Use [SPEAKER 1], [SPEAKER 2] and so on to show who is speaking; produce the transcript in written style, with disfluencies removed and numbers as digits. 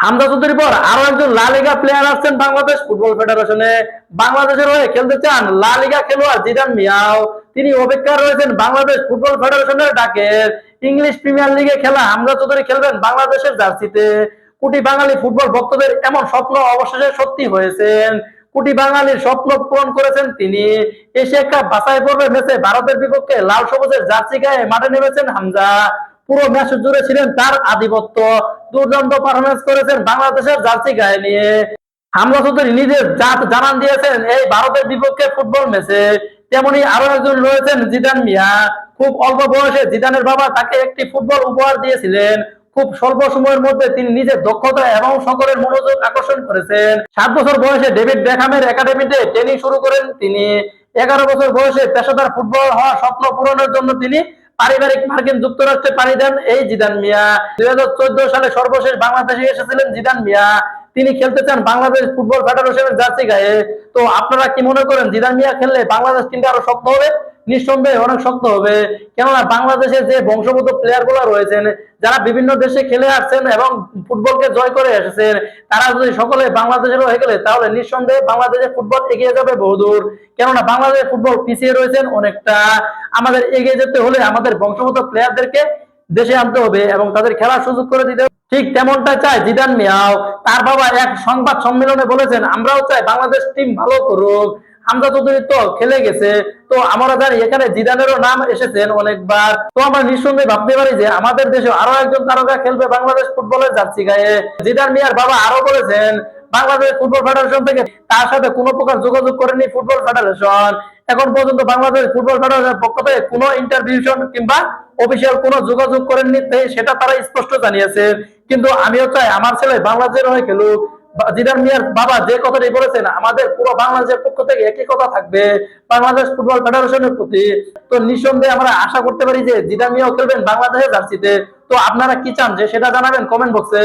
[SPEAKER 1] হামজা চৌধুরীর পর আরো একজন লা লিগা প্লেয়ার আসছেন বাংলাদেশ ফুটবল ফেডারেশনে। বাংলাদেশের হয়ে খেলতে চান লা লিগা খেলোয়াড় জিদান মিয়াও। তিনি অপেক্ষা রয়েছেন বাংলাদেশ ফুটবল ফেডারেশনের ডাকের। ইংলিশ প্রিমিয়ার লিগে খেলা হামজা চৌধুরী খেলবেন বাংলাদেশের জার্সিতে। কোটি বাঙালি ফুটবল ভক্তদের এমন স্বপ্ন অবশেষে সত্যি হয়েছেন। কোটি বাঙালির স্বপ্ন পূরণ করেছেন তিনি। এশিয়া কাপ বাছাই পর্বে ম্যাচে ভারতের বিপক্ষে লাল সবুজের জার্সি গায়ে মাঠে নেমেছেন হামজা। পুরো ম্যাচ জুড়ে ছিলেন তার আধিপত্য। দুর্দান্ত পারফরমেন্স করেছেন বাংলাদেশের জার্সি গায়ে নিয়ে। হামজা চৌধুরী নিজে জানান দিয়েছেন এই ভারতের বিপক্ষে ফুটবল ম্যাচে। তেমনি আরো একজন রয়েছেন জিদান মিয়া। খুব অল্প বয়সে জিদানের বাবা তাকে একটি ফুটবল উপহার দিয়েছিলেন। খুব স্বল্প সময়ের মধ্যে তিনি নিজের দক্ষতা এবং সকলের মনোযোগ আকর্ষণ করেছেন। 7 বছর বয়সে ডেভিড বেকহামের একাডেমিতে ট্রেনিং শুরু করেন তিনি। 11 বছর বয়সে পেশাদার ফুটবল হওয়ার স্বপ্ন পূরণের জন্য তিনি পারিবারিক মার্কিন যুক্তরাষ্ট্রে পাড়ি দেন এই জিদান মিয়া। 2014 সালে সর্বশেষ বাংলাদেশে এসেছিলেন জিদান মিয়া। তিনি খেলতে চান বাংলাদেশ ফুটবল ফেডারেশনের জার্সি গায়ে। তো আপনারা কি মনে করেন জিদান মিয়া খেললে বাংলাদেশ টিমটা আরো শক্ত হবে? নিঃসন্দেহে অনেক শক্ত হবে। কেননা বাংলাদেশে যে বংশগত প্লেয়ার গুলো রয়েছেন, যারা বিভিন্ন দেশে খেলে আসছেন এবং ফুটবলকে জয় করে এসেছেন, তারা যদি সকলে বাংলাদেশের হয়ে গেলে তাহলে নিঃসন্দেহে বাংলাদেশের ফুটবল এগিয়ে যাবে বহুদূর। কেননা বাংলাদেশের ফুটবল পিছিয়ে রয়েছেন অনেকটা। আমাদের এগিয়ে যেতে হলে আমাদের বংশগত প্লেয়ারদেরকে দেশে আনতে হবে এবং তাদের খেলার সুযোগ করে দিতে হবে। ঠিক তেমনটা চায় জিদান মিয়াও। তার বাবা এক সংবাদ সম্মেলনে বলেছেন, আমরাও চাই বাংলাদেশ টিম ভালো করুক। হামজা চৌধুরী তো খেলে গেছে, তো আমরা জানি এখানে জিদানেরও নাম এসেছেন অনেকবার। তো আমরা নিঃসন্দেহে ভাবতে পারি যে আমাদের দেশে আরো একজন তারকা খেলবে বাংলাদেশ ফুটবলের জার্সি গায়ে। জিদান মিয়ার বাবা আরো বলেছেন, বাংলাদেশ ফুটবল ফেডারেশন থেকে তার সাথে কোনো প্রকার যোগাযোগ করেনি ফুটবল ফেডারেশন। এখন পর্যন্ত বাংলাদেশ ফুটবল ফেডারেশনের পক্ষ থেকে কোনো ইন্টারভিউশন কিংবা অফিসিয়াল কোনো যোগাযোগ করেননি, সেটা তারা স্পষ্ট জানিয়েছেন। কিন্তু আমিও চাই আমার ছেলে বাংলাদেশের হয়ে খেলুক। জিদান মিয়ার বাবা যে কথাটি বলেছেন, আমাদের পুরো বাংলাদেশের পক্ষ থেকে একই কথা থাকবে বাংলাদেশ ফুটবল ফেডারেশনের প্রতি। তো নিঃসন্দেহে আমরা আশা করতে পারি যে জিদান মিয়াও খেলবেন বাংলাদেশের জার্সিতে। তো আপনারা কি চান যে সেটা জানাবেন কমেন্ট বক্সে।